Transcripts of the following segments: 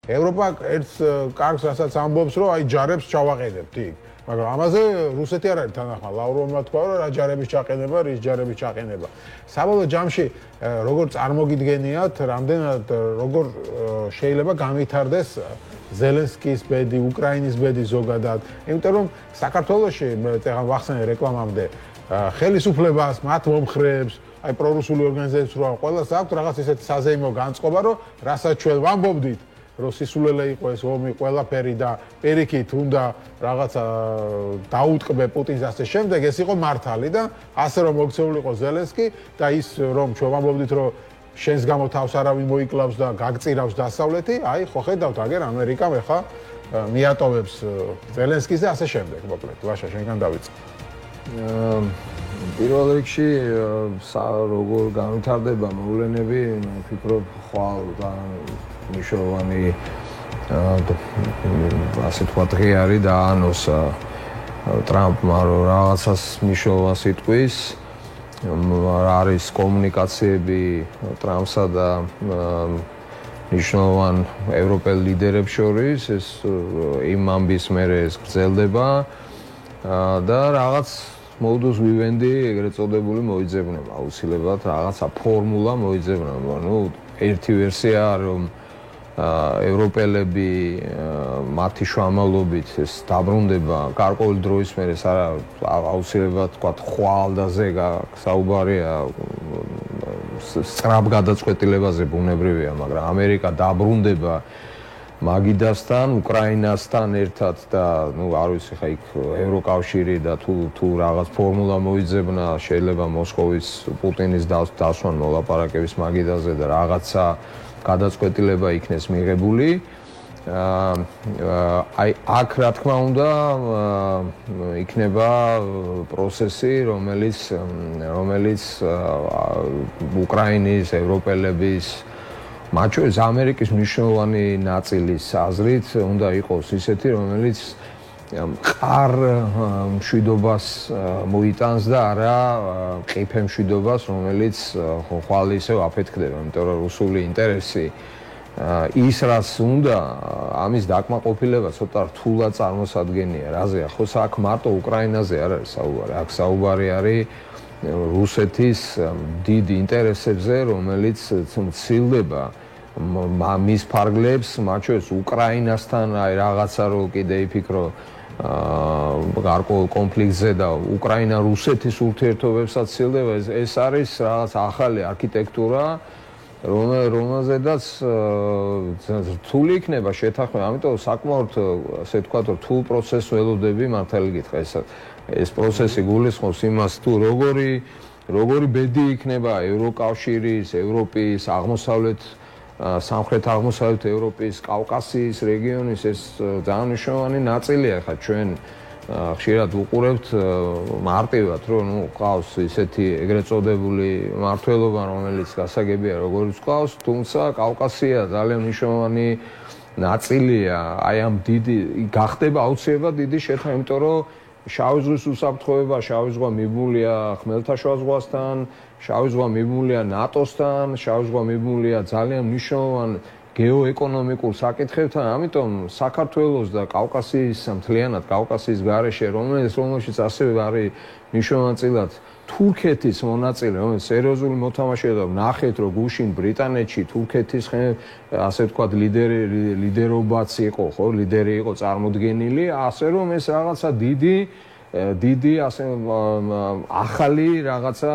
ევროპა ერთ კარგს რასაც ამბობს, რომ აი ჯარებს ჩავაყენებთ იქ. მაგრამ ამაზე რუსეთი არ არის თანახმად. ლავროვმა თქვა, რომ რა ჯარების ჩაყენება, რის ჯარების ჩაყენება. საბოლოო ჯამში როგორ წარმოგიდგენიათ, რამდენად როგორ შეიძლება განვითარდეს ზელენსკის ბედი, უკრაინის ბედი ზოგადად. იმიტომ რომ საქართველოში წეგან ვახსენე რეკლამამდე ხელისუფლებას, მათ მომხრეებს, აი პრორუსული ორგანიზაციებს რა ყველას აქვს რაღაც ისეთი საზეიმო განწყობა, რომ რასაც ჩვენ ვამბობდით რომ სისულელე იყო ეს ომი ყველაფერი და პირიქით უნდა რაღაცა დაუტყბე პუტინს ასე შემდეგ ეს იყო მართალი და ასე რომ მოქცეულიყო ზელენსკი და ის რომ ჩვენ ვამბობდით რომ შენს გამო თავს არავინ მოიკლავს და გაგწირავს დასავლეთი აი ხო ხედავთ აგერ ამერიკამ ეხა მიატოვებს ზელენსკის და ასე შემდეგ მოკლედ ვაშა შენგან დავიწყე პირველ რიგში როგორ განვითარდება მოვლენები ვფიქრობ ხვალ და მნიშვნელოვანი ასე თქვა დღე არის და ანონსა ტრამპმა რომ რაღაცას მნიშვნელოვანს იტყვის არის კომუნიკაციები ტრამპსა და მნიშვნელოვან ევროპელ ლიდერებს შორის ეს იმ ამბის მერე ეს გრძელდება და რაღაც modus vivendi ეგრეთ წოდებული მოიძებნება აუცილებლად რაღაცა ფორმულა მოიძებნება ნუ ერთი ვერსია რომ ევროპელები მათი შრომალობით ეს დაბრუნდება გარკვეული დროის მერე ეს არა აუცილებლად თქვა ხვალდაზე საუბარია სწრაფ გადაწყვეტილებაზე ბუნებრივია მაგრამ ამერიკა დაბრუნდება მაგიდასთან, უკრაინასთან ერთად და ნუ არ ვიცი ხა იქ ევროკავშირი და თუ რაღაც ფორმულა მოიძებნა შეიძლება მოსკოვის პუტინის დასვან მოლაპარაკების მაგიდაზე და რაღაცა გადაწყვეტილება იქნეს მიღებული. აი აქ რა თქმა უნდა იქნება პროცესი, რომელიც უკრაინის, ევროპელების მათ შორის ამერიკის მნიშვნელოვანი ნაწილის აზრით უნდა იყოს ისეთი, რომელიც მყარ მშვიდობას მოიტანს და არა ყიფე მშვიდობას, რომელიც ხვალ ისევ აფეთქდება, იმიტომ რომ რუსული ინტერესი ის რაც უნდა, ამის დაკმაყოფილება ცოტა რთულად წარმოსადგენია. რაზეა? ხო აქ მარტო უკრაინაზე არ არის საუბარი, აქ საუბარი არის რუსეთის დიდ ინტერესებზე, რომელიც მცილდება მის ფარგლებს, მათ შორის უკრაინასთან აი რაღაცა რო კიდე იფიქრო გარკვეულ კონფლიქტზე და უკრაინა-რუსეთის ურთიერთობებსაც ცილდება, ეს არის რაღაც ახალი არქიტექტურა, რომელზედაც რთული იქნება შეთანხმება, ამიტომ საკმაოდ ასე ვთქვათ, რთულ პროცესს ველოდები მართალი გითხრა ეს პროცესი გულისხმობს იმას თუ როგორი ბედი იქნება ევროკავშირის, ევროპის, სამხრეთ-აღმოსავლეთ ევროპის, კავკასიის რეგიონის ეს ძალიან მნიშვნელოვანი ნაწილია. ხა ჩვენ ხშირად ვუყურებთ მარტივად, რომ ნუ ყავს ისეთი ეგრეთ წოდებული მართლობა, რომელიც გასაგებია როგორც ყავს, თუმცა კავკასია ძალიან მნიშვნელოვანი ნაწილია. აი ამ დიდი გახდება აუცილებლად დიდი შეთანხმება, იმიტომ რომ შავი ზღვის უსაფრთხოება, შავი ზღვა მიბმულია ხმელთაშუა ზღვასთან, შავი ზღვა მიბმულია ნატოსთან, შავი ზღვა მიბმულია ძალიან მნიშვნელოვან გეოეკონომიკურ საკითხებთან, ამიტომ საქართველოს და კავკასიის მთლიანად კავკასიის გარეშე, რომელშიც ასევე არის მნიშვნელოვანწილად თურქეთის მონაწილე, რომელიც სერიოზული მოთამაშეა და ნახეთ, რომ გუშინ ბრიტანეთში თურქეთის ასე ვთქვათ ლიდერობაც იყო, ხო, ლიდერი იყო წარმოდგენილი, ასე რომ ეს რაღაცა დიდი ასე ახალი რაღაცა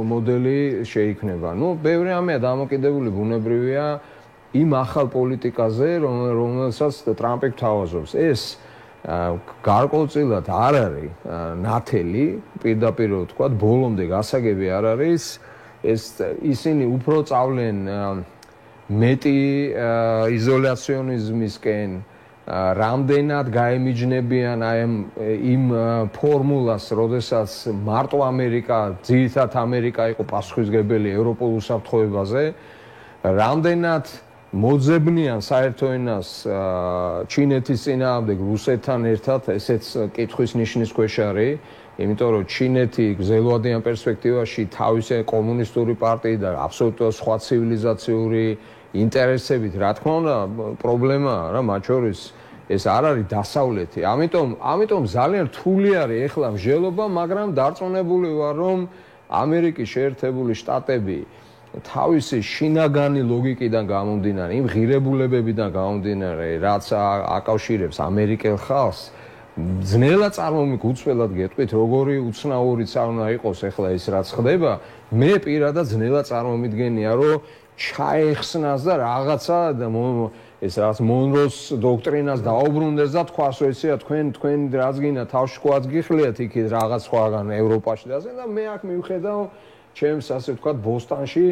მოდელი შეიქმნება. ნუ ბევრი ამია დამოკიდებული ბუნებრივია იმ ახალ პოლიტიკაზე, რომელსაც ტრამპი გთავაზობს. ეს გარკვეულწილად არ არის ნათელი, პირდაპირ ვთქვათ, ბოლომდე გასაგები არ არის. ისინი უფრო წავლენ მეტი იზოლაციონიზმისკენ, რამდენად გაემიჯნებიან აი იმ ფორმულას, როდესაც მარტო ამერიკა, ძირითადად ამერიკა იყო პასუხისმგებელი ევროპულ უსაფრთხოებაზე, რამდენად მოძებნიან საერთო ენას ჩინეთის წინააღმდეგ რუსეთთან ერთად, ესეც კითხვის ნიშნის ქვეშ არის, იმიტომ რომ ჩინეთი გრძელვადიან პერსპექტივაში თავისი კომუნისტური პარტიი და აბსოლუტურად სხვა ცივილიზაციური ინტერესებით, რა თქმა უნდა, პრობლემაა რა, მათ შორის ეს არ არის დასავლეთი. ამიტომ ძალიან რთული არის ეხლა მსჯელობა, მაგრამ დარწმუნებული ვარ, რომ ამერიკის შეერთებული შტატები თავისი შინაგანი ლოგიკიდან გამომდინარე, იმ ღირებულებებიდან გამომდინარე, რაც აკავშირებს ამერიკელ ხალხს, ძნელად უცვლელად გეტყვით, როგორი უცნაურიც არ უნდა იყოს ეხლა ეს რაც ხდება, მე პირადად ძნელად წარმომიდგენია, რომ ჩაეხსნას და რაღაცა ეს რაც მონროს დოქტრინას დაუბრუნდეს და თქვას, რომ ეცია თქვენ რაც გინდა თავში ყوات გიხლიათ იქით რაღაც სხვაგან ევროპაში და ასე და მე აქ მივხედავ ჩემს ასე ვთქვათ ბოსტანში,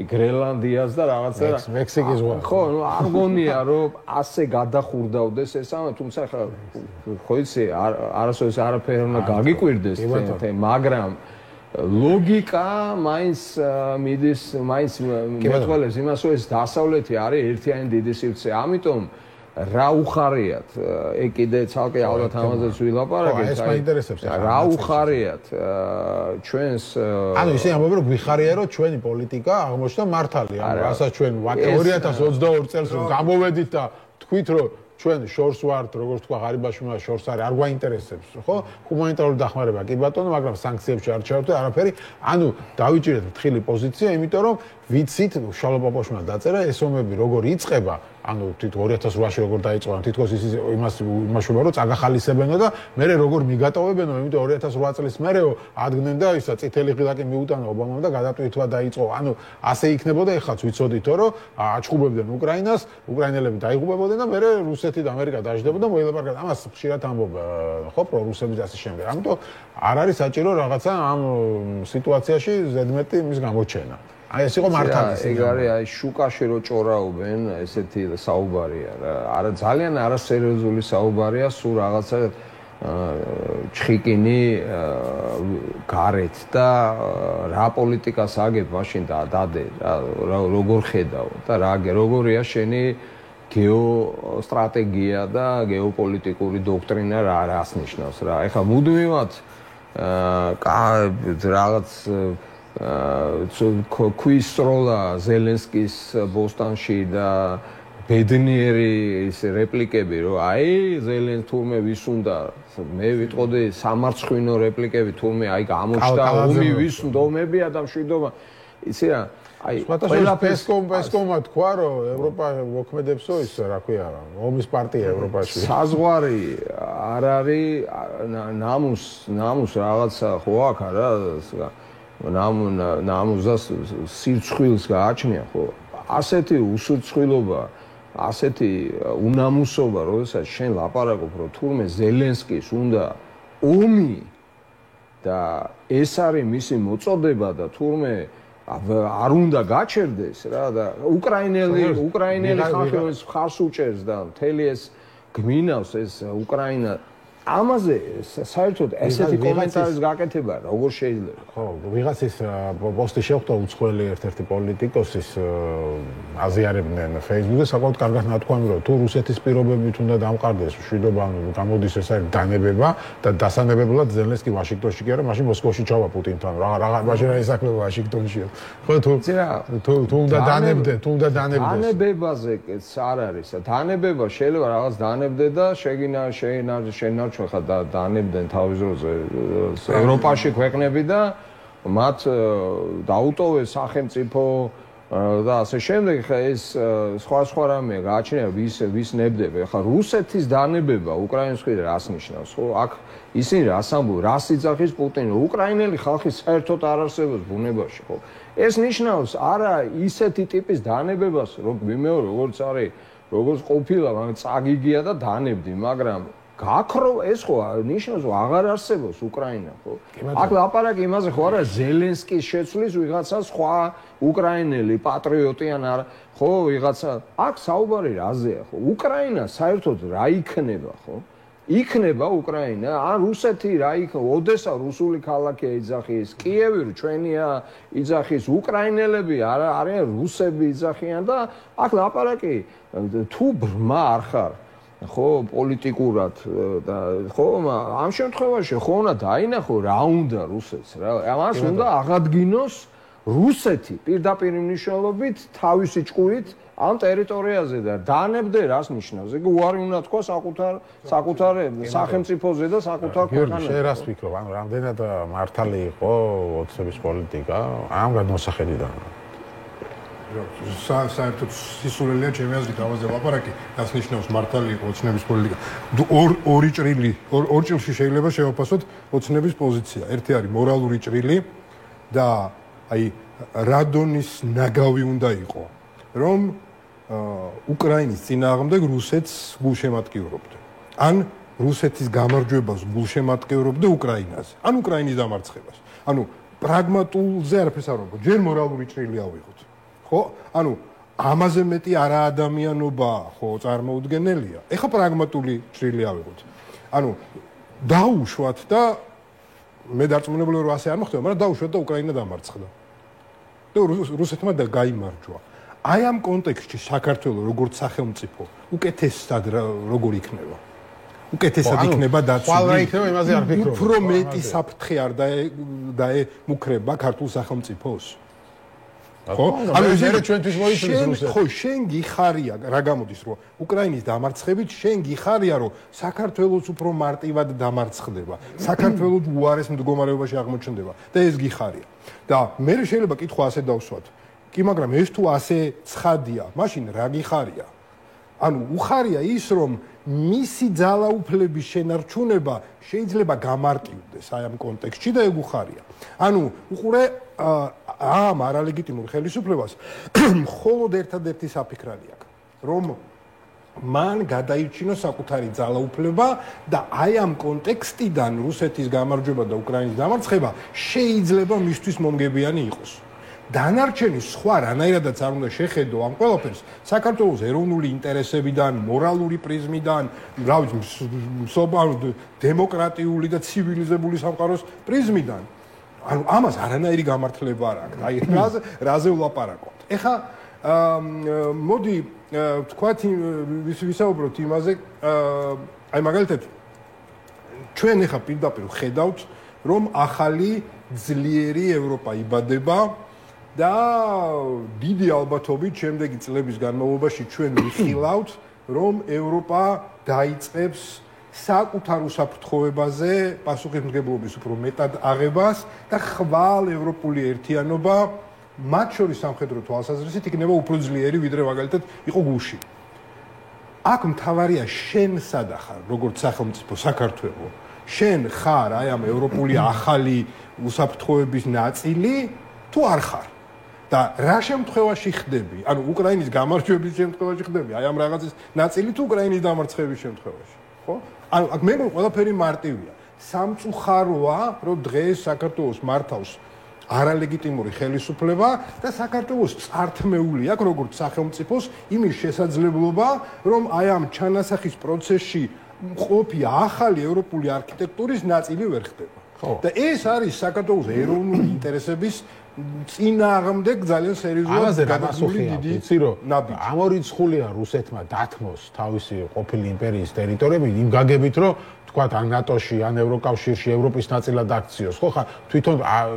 გრენლანდიას და რაღაცა მექსიკის ზღვა. ხო, არ გონია რომ ასე გადახურდავდეს ეს ამა, თუმცა ხო იცი, არასოდეს არაფერი უნდა გაგიკვირდეს, მაგრამ ლოგიკა მაინც მიდის, მაინც მეტყველებს იმას, რომ ეს დასავლეთი არის ერთიანი დიდი სივრცე. ამიტომ რა უხარიათ, კიდე ცალკე ალბათ ამაზეც ვილაპარაკეთ. ეს მაინტერესებს. რა უხარიათ ჩვენს ანუ ისე ამბობენ, რომ გვიხარია, რომ ჩვენი პოლიტიკა აღმოჩნდა მართალი. ანუ რასაც ჩვენ 2022 წელს რომ გამოვედით და თქვით, რომ ჩვენ შორს ვართ, როგორც თქვა ღარიბაშვილმა შორს არის, არ გვაინტერესებს, ხო? ჰუმანიტარული დახმარება კი ბატონო, მაგრამ სანქციებში არ ჩავარდეთ არაფერი. ანუ დავიჭირეთ ფრთხილი პოზიცია, იმიტომ რომ ვიცით, შალოპაპოშმა დაწერა ეს ომები როგორ იწყება, ანუ თვით 2008-ში როგორ დაიწყო, თითქოს ის იმაშობა რომ წაგახალისებენო და მე როგორ მიგატოვებენო, იმიტომ 2008 წლის მერეო ადგნენ და ისა წითელი ღილაკი მიუტანა ობამამ და გადატვირთვა დაიწყო. ანუ ასე იქნებოდა, ეხლაც ვიცოდითო, რომ აჩხუბებდნენ უკრაინას, უკრაინელები დაიღუპებოდნენ და მე რუსეთი და ამერიკა დაждდებოდა მოილაპარაკებდა. ამას ხშირად ამბობ, ხო, პრორუსები და ასე შემდეგ. ამიტომ არ არის საჭირო რაღაცა ამ სიტუაციაში ზედმეტი მის გამოჩენა. აი ეს იყო მართალი. ეგ არის აი შუკაში რო ჭორაობენ, ესეთი საუბარია რა. არა ძალიან არასერიოზული საუბარია, სულ რაღაცა ჩხიკინი გარეთ და რა პოლიტიკას აგებ მაშინ დადე რა როგორ ხედავ და როგორია შენი გეოსტრატეგია და გეოპოლიტიკური დოქტრინა რას ნიშნავს რა. ეხლა მუდმივად რაღაც ქვისროლა ზელენსკის ბოსტანში და ბედნიერი ის რეპლიკები რომ აი ზელენს თურმე ვის უნდა მე ვიტყოდი სამარცხვინო რეპლიკები თურმე აი გამოჩნდა ომი ვის უნდა ომებია და მშვიდობა იცი რა აი ყველა პესკომმა თქვა რომ ევროპა მოქმედებსო ის რა ქვია ომის პარტია ევროპაში საზღვარი არ არის ნამუს რაღაცა ხო აქ რა ნამუზას სირცხვილს გააჩნია ხო ასეთი უსურცხვილობა ასეთი უნამუსობა როდესაც შენ ლაპარაკობ რომ თურმე ზელენსკის უნდა ომი და ეს არის მისი მოწოდება და თურმე არ უნდა გაჩერდეს რა და უკრაინელი ხალხი ხარს უჭერს და მთელი ეს გმინავს ეს უკრაინა ამაზე საერთოდ ესეთი კომენტარის გაკეთება როგორ შეიძლება ხო ვიღაცის პოსტი შეხვდა უცხოელი ერთ-ერთი პოლიტიკოსის აზიარებდნენ Facebook-ზე საკმაოდ კარგად ნათქვამი რომ თუ რუსეთის პირობებით უნდა დამყარდეს მშვიდობა გამოდის ეს არის დანებება და დასანებებლად ზელენსკი ვაშინგტონში კი არა მაშინ მოსკოვში ჩავა პუტინთან რა მაშინ რა ისაქმება ვაშინგტონში ხო თუ უნდა დანებდეს დანებებაზე არ არის დანებება შეიძლება რაღაც დანებდე და შეგინა ჩვენ ხა დაანებდნენ თავის დროზე ევროპაში ქვეყნები და მათ დაუტოვეს სახელმწიფო და ასე შემდეგ ხა ეს სხვა რამე გააჩნია ვის ნებდება ხა რუსეთის დანებება უკრაინის მხრიდან რას ნიშნავს ხო აქ ისინი რას ამბობენ რას იძახის პუტინი უკრაინელი ხალხი საერთოდ არ არსებობს ბუნებაში ხო ეს ნიშნავს არა ისეთი ტიპის დანებებას ვიმეორო როგორც ყოფილა მაგრამ წაგიგია და დანებდი მაგრამ გაქრო ეს ხო ნიშნავს რომ აღარ არსებობს უკრაინა ხო აქ ლაპარაკი იმაზე ხო არა ზელენსკის შეცვლის ვიღაცა სხვა უკრაინელი პატრიოტი ან არა ხო ვიღაცა აქ საუბარი რაზეა ხო უკრაინა საერთოდ რა იქნება ხო იქნება უკრაინა ან რუსეთი რა იქნება ოდესა რუსული ქალაქია იძახის კიევი ჩვენია იძახის უკრაინელები არიან რუსები იძახიან და აქ ლაპარაკი თუ ბრმა არ ხარ ხო პოლიტიკურად და ხო ამ შემთხვევაში ხო უნდა დაინახო რა უნდა რუსეთს რა ამას უნდა აღადგინოს რუსეთი პირდაპირ მნიშვნელობით თავისი ჭკუით ამ ტერიტორიაზე და დაანებდე რას ნიშნავს. ეგ უარი უნდა თქვა საკუთარ სახელმწიფოზე და საკუთარ ქვეყანაზე. შენ რას ფიქრობ? ანუ რამდენად მართალი იყო ოცნების პოლიტიკა ამ გადმოსახედიდან? საერთოდ სისულელია ჩემი აზრით ამაზე ლაპარაკი, რაც ნიშნავს მართალი იყო ოცნების პოლიტიკა. ორი ჭრილი შეიძლება შევაფასოთ ოცნების პოზიცია. ერთი არის მორალური ჭრილი და აი რადონის ნაგავი უნდა იყო, რომ უკრაინის წინააღმდეგ რუსეთს გულშემატკივრობდე. ან რუსეთის გამარჯვებას გულშემატკივრობდე უკრაინაზე, ან უკრაინის დამარცხებას. ანუ პრაგმატულზე არაფერს არ ვამბობ, ჯერ მორალური ჭრილი ავიღოთ. ხო? ანუ ამაზე მეტი არაადამიანობა ხო წარმოუდგენელია. ეხა პრაგმატული ჭრილი ავიღოთ. ანუ დაუშვათ და მე დარწმუნებული ვარ, რომ ასე არ მოხდება, მაგრამ დაუშვათ და უკრაინა დამარცხდა. და რუსეთმა და გაიმარჯვა. აი ამ კონტექსტში საქართველოს როგორც სახელმწიფო უკეთესად როგორ იქნება? უკეთესად იქნება დაცული. ყველა იქნება იმაზე არ ფიქრობ. უფრო მეტი საფრთხე არ დაემუქრება ქართულ სახელმწიფოს. ხო? ანუ ეს ჩვენთვის მოიწვიეს რუსეთს. ხო, შენ გიხარია, რა გამოდის, რომ უკრაინის დამარცხებით შენ გიხარია, რომ საქართველოს უფრო მარტივად დამარცხდება. საქართველოს უარეს მდგომარეობაში აღმოჩნდება და ეს გიხარია. და მე შეიძლება კითხვა ასე დავსვათ. კი, მაგრამ ეს თუ ასე ცხადია, მაშინ რა გიხარია? ანუ უხარია ის, რომ მისი ძალაუფლების შენარჩუნება შეიძლება გამარტივდეს აი ამ კონტექსტში და ეგ უხარია. ანუ უყურე ამ არალეგიტიმურ ხელისუფლებას მხოლოდ ერთადერთი საფიქრალი აქვს, რომ მან გადაირჩინოს საკუთარი ძალაუფლება და აი ამ კონტექსტიდან რუსეთის გამარჯვება და უკრაინის დამარცხება შეიძლება მისთვის მომგებიანი იყოს. დანარჩენი სხვა რანაირადაც არ უნდა შეხედო ამ ყველაფერს საქართველოს ეროვნული ინტერესებიდან, მორალური პრიზმიდან, რა ვიცი, დემოკრატიული და ცივილიზებული სამყაროს პრიზმიდან. ანუ ამას არანაირი გამართლება არ აქვს. აი რაზე ვლაპარაკობთ. ეხა მოდი თქვათ ვისაუბროთ იმაზე, აი მაგალითად ჩვენ ეხა პირდაპირ ხედავთ, რომ ახალი ძლიერი ევროპა იბადება და დიდი ალბათობით შემდეგი წლების განმავლობაში ჩვენ ვიხილავთ, რომ ევროპა დაიწყებს საკუთარ უსაფრთხოებაზე პასუხისმგებლობის უფრო მეტად აღებას და ხვალ ევროპული ერთიანობა მათ შორის სამხედრო თვალსაზრისით იქნება უფრო ძლიერი, ვიდრე მაგალითად იყო გულში. აქ მთავარია შენ სადა ხარ, როგორც სახელმწიფო საქართველო. შენ ხარ აი ამ ევროპული ახალი უსაფრთხოების ნაწილი თუ არ ხარ? და რა შემთხვევაში ხდები? ანუ უკრაინის გამარჯვების შემთხვევაში ხდები? აი ამ რაღაცის ნაწილი თუ უკრაინის დამარცხების შემთხვევაში? ხო? ანუ აქ მე მგონი ყველაფერი მარტივია. სამწუხაროა, რომ დღეს საქართველოს მართავს არალეგიტიმური ხელისუფლება და საქართველოს წართმეული აქვს როგორც სახელმწიფოს იმის შესაძლებლობა, რომ აი ამ ჩანასახის პროცესში მყოფი ახალი ევროპული არქიტექტურის ნაწილი ვერ ხდება. და ეს არის საქართველოს ეროვნული ინტერესების წინააღმდეგ ძალიან სერიოზულად გადასული დიდი ნაბიჯი. ამორიცხულია რუსეთმა დათმოს თავისი ყოფილი იმპერიის ტერიტორიები იმ გაგებით, რომ თქვათ ან ნატოში, ან ევროკავშირში, ევროპის ნაწილად აქციოს, ხო ხა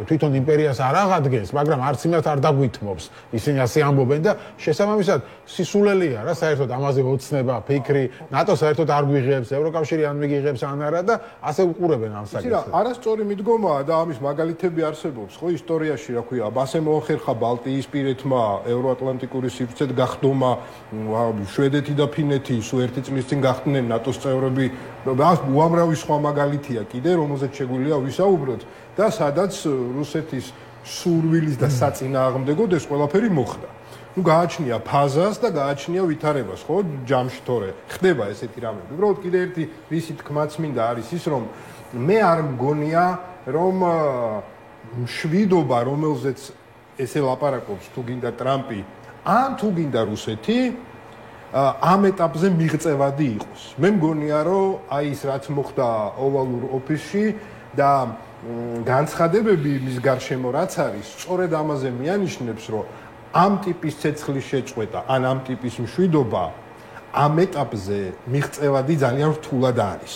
თვითონ იმპერიას არ აღადგენს, მაგრამ არც იმათ არ დაგვითმობს. ისინი ასე ამბობენ და შესაბამისად სისულელია რა საერთოდ ამაზე ოცნება, ფიქრი, ნატო საერთოდ არ გვიღებს, ევროკავშირი ან მიგიღებს ან არა და ასე უყურებენ ამ საკითხს. არასწორი მიდგომაა და ამის მაგალითები არსებობს, ხო, ისტორიაში, რა ქვია, ასე მოახერხა ბალტიისპირეთმა ევროატლანტიკური სივრცეთ გახდომა, შვედეთი და ფინეთი სულ ერთი წლის წინ გახდნენ ნატოს წევრები. უამრავი სხვა მაგალითია კიდე, რომელზეც შეგვიძლია ვისაუბროთ და სადაც რუსეთის სურვილის და საწინააღმდეგოდ ეს ყველაფერი მოხდა. ნუ გააჩნია ფაზას და გააჩნია ვითარებას, ხო, ჯამში თორე ხდება ესეთი რამები. უბრალოდ კიდე ერთი რისი თქმაც მინდა არის ის, რომ მე არ მგონია, რომ მშვიდობა, რომელზეც ესე ლაპარაკობს თუ გინდა ტრამპი, ან თუ გინდა რუსეთი ამ ეტაპზე მიღწევადი იყოს. მე მგონია, რომ აი ის რაც მოხდა ოვალურ ოფისში და განცხადებები მის გარშემო რაც არის, სწორედ ამაზე მიანიშნებს, რომ ამ ტიპის ცეცხლის შეწყვეტა, ან ამ ტიპის მშვიდობა ამ ეტაპზე მიღწევადი ძალიან რთულად არის.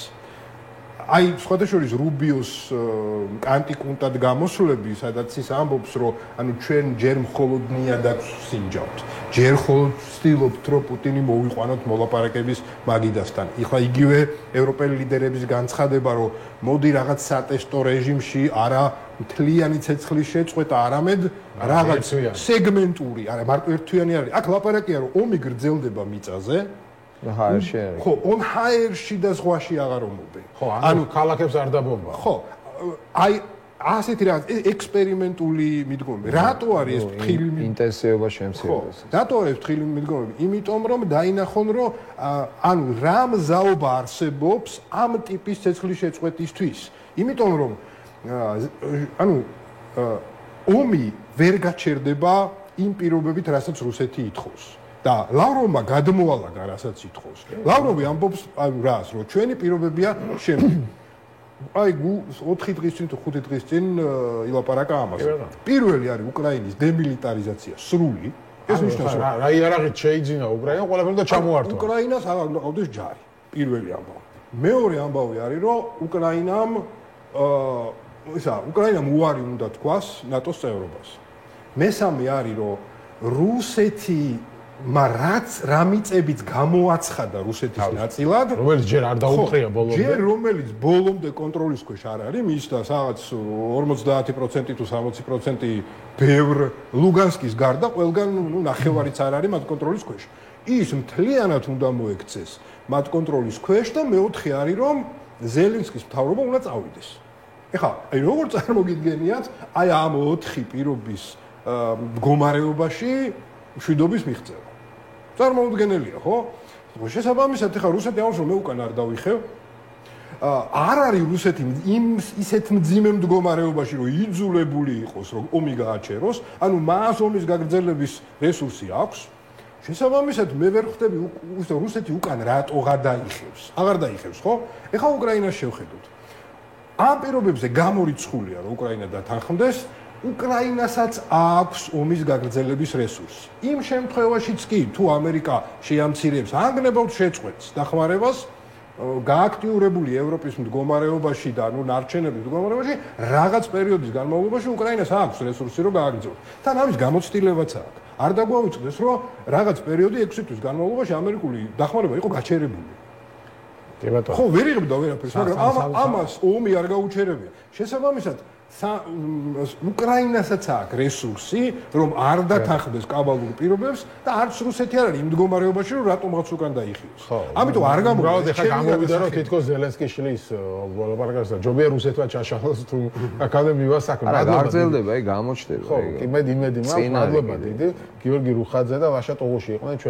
აი სხვადასხვა რუბიოს კანტიკუნტად გამოსვლები, სადაც ის ამბობს, რომ ანუ ჩვენ ჯერ მხოლოდ ნიადაგს სინჯავთ. ჯერ მხოლოდ ვცდილობთ, რომ პუტინი მოვიყვანოთ მოლაპარაკების მაგიდასთან. ეხლა იგივე ევროპელი ლიდერების განცხადება, რომ მოდი რაღაც სატესტო რეჟიმში არა მთლიანი ცეცხლის შეწყვეტა, არამედ რაღაც სეგმენტური, არა მარტო ერთთვიანი არის. აქ ლაპარაკია, რომ ომი გრძელდება მიწაზე. ჰაერში არის. ხო, on ჰაერში და ზღვაში აღარ ომობენ. ხო, ანუ ქალაქებს არ დაბომბა. ხო, აი ასეთი რაღაც ექსპერიმენტული მიდგომები. რატო არის ეს ფრთხილი ინტენსივობა შემცირდეს? რატო არის ფრთხილი მიდგომები? იმიტომ რომ დაინახონ, რომ ანუ რა მზაობა არსებობს ამ ტიპის ცეცხლის შეწყვეტისთვის. იმიტომ რომ ანუ ომი ვერ გაჩერდება იმ პირობებით, რასაც რუსეთი ითხოვს. და ლავროვმა გადმოალაგა, რასაც ითხოვს. ლავროვი ამბობს, ანუ რას, რომ ჩვენი პირობებია შემდგომ. აი 4 დღის წინ თუ 5 დღის წინ ილაპარაკა ამას. პირველი არის უკრაინის დემილიტარიზაცია სრული. ეს ნიშნავს, რა იარაღით შეიძინა უკრაინა, ყველაფერი და ჩამოართვა. უკრაინას აღარ უნდა ყავდეს ჯარი. პირველი ამბავი. მეორე ამბავი არის, რომ უკრაინამ უკრაინამ უარი უნდა თქვას ნატოს წევრობას. მესამე არის, რომ რუსეთი რაც რა მიწებიც გამოაცხადა რუსეთის ნაწილად, რომელიც ჯერ არ დაუყრია ბოლომდე. ჯერ რომელიც ბოლომდე კონტროლის ქვეშ არ არის, მისდა რაღაც 50% თუ 60% ბევრ ლუგანსკის გარდა ყველგან ნახევარიც არ არის მათ კონტროლის ქვეშ. ის მთლიანად უნდა მოექცეს მათ კონტროლის ქვეშ და მეოთხე არის, რომ ზელენსკის მთავრობა უნდა წავიდეს. ეხლა, აი როგორ წარმოგიდგენიათ, აი ამ 4 პირობის მდგომარეობაში მშვიდობის მიღწევა. წარმოუდგენელია, ხო? შესაბამისად, ეხლა რუსეთი ამბობს, რომ მე უკან არ დავიხევ. არ არის რუსეთი ისეთ მძიმე მდგომარეობაში, რომ იძულებული იყოს, რომ ომი გააჩეროს, ანუ მას ომის გაგრძელების რესურსი აქვს. შესაბამისად, მე ვერ ხვდები რუსეთი უკან რატოღარ დაიხევს. აღარ დაიხევს, ხო? ეხლა უკრაინას შევხედოთ. ამ პირობებზე გამორიცხულია, რომ უკრაინა დათანხმდეს. უკრაინასაც აქვს ომის გაგრძელების რესურსი. იმ შემთხვევაშიც კი, თუ ამერიკა შეამცირებს ანგნებავთ შეწყვეტს დახმარებას, გააქტიურებული ევროპის მდგომარეობაში და ნარჩენების მდგომარეობაში, რაღაც პერიოდის განმავლობაში უკრაინას აქვს რესურსი, რომ გააგრძელოს. თან ამის გამოცდილებაც აქვს. არ დაგვაუწყდეს, რომ რაღაც პერიოდი 6 თვის განმავლობაში ამერიკული დახმარება იყო გაჩერებული. კი ბატონო. ხო, ვერ იღებდა ვერაფერს, მაგრამ ამას ომი არ გაუჩერებია. შესაბამისად უკრაინასაც აქვს რესურსი, რომ არ დათანხმდეს კაბალურ პირობებს და არც რუსეთი არ არის იმ მდგომარეობაში, რომ რატომღაც უკან დაიხიოს. ამიტომ არ გამოვიდა, ეხლა გამოვიდა, რომ თითქოს ზელენსკი შლის ლაპარაკს და ჯობია რუსეთმა ჩაშალოს თუ აქამდე მივა საქმე. არა, გაგრძელდება, აი გამოჩნდება. ხო, იმედი მაქვს, მადლობა დიდი. გიორგი რუხაძე და ვაშა ტოღუში იყვნენ ჩვენ